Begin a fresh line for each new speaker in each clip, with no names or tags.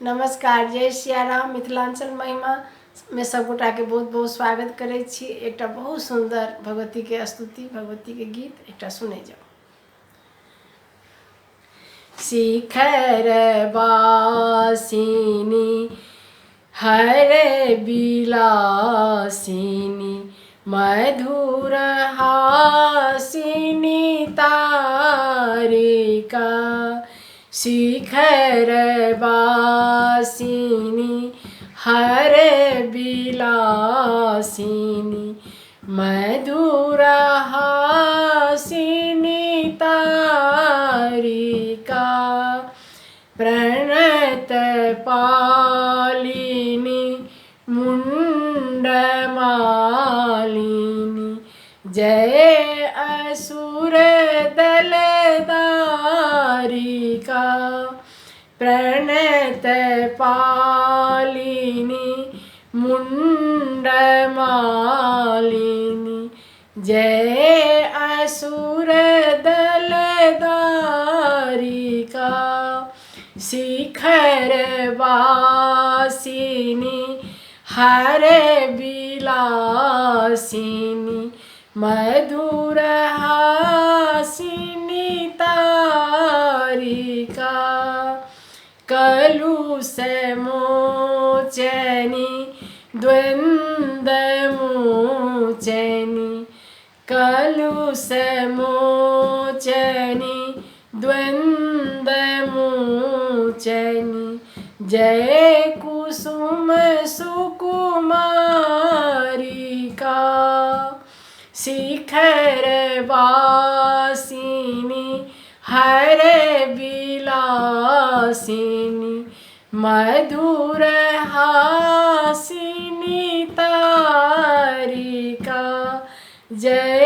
नमस्कार, जय सिया राम। मिथिलांचल महिमा में सब गोटा के बहुत बहुत स्वागत करे छी। एक बहुत सुंदर भगवती के स्तुति, भगवती के गीत एक सुने जाओ। शिखर वासिनी हर बिलासिनी मधुर हासिनी तारिका। शिखर वासिनी हर बिलासिनी मधुर हासिनी तारिका। प्रणत पालिनी मुंडमालिनी जय असुर दलदारिका। प्रणत पालिनी मुंडमालिनी जय असुर दलदारिका। शिखर वासिनी हर बिलासिनी मधुर हासिनी तारिका। कलुष मोचनी द्वन्द्वमोचनी कलुष मोचनी द्वन्द्वमोचनी जय कुसुम सुकुमारिका। शिखर वासिनी हर बिलासिनी मधुर हासिनी तारिका। जय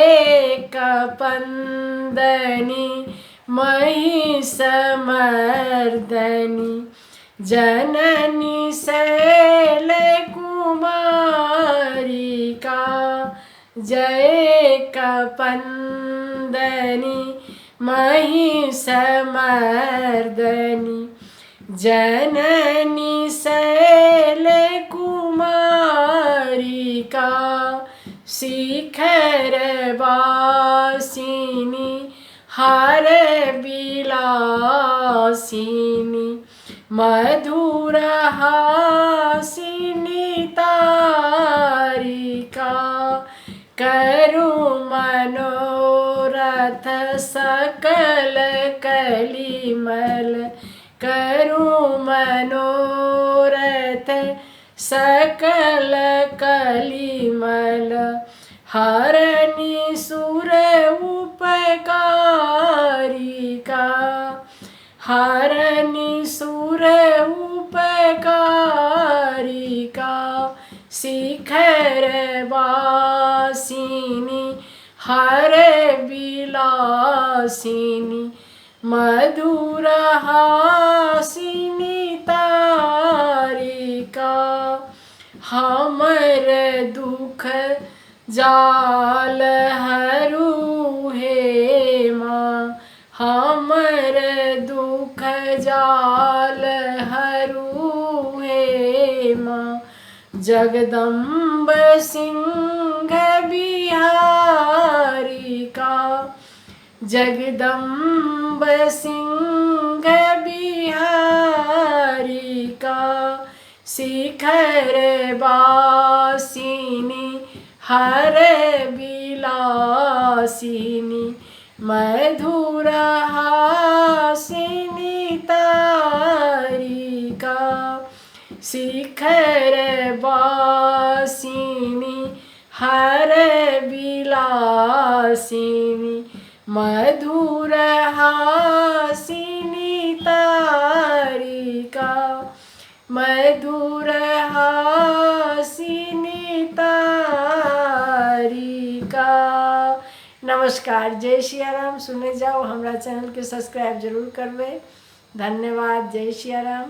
कपंदनी महिषमर्दनी जननी शैलकुमारिका। जय कपंदनी महिषमर्दनी जननी शैलकुमारिका। शिखर वासिनी हर बिलासिनी मधुर हासिनी तारिका। करु मनोरथ सकल कलिमल करु मनोरथ सकल कलिमल हरनि सुर उपकारिका। हरनि सुर उपकारिका। शिखर वासिनी हर बिलासिनी मधुर हासिनी तारिका। हमर दुख जाल हरू हे माँ हमर दुख जाल हरू हे माँ। जगदम्ब सिंह बिहारिका। जगदम्ब सिंह बिहारिका। शिखर वासिनी हर बिलासिनी मधुर हासिनी तारिका। शिखर वासिनी हर बिलासिनी मधुर हासिनी तारिका। मधुर हासिनी तारिका। नमस्कार, जय सिया राम। सुने जाओ, हमारा चैनल के सब्सक्राइब जरूर करबे। धन्यवाद। जय सिया राम।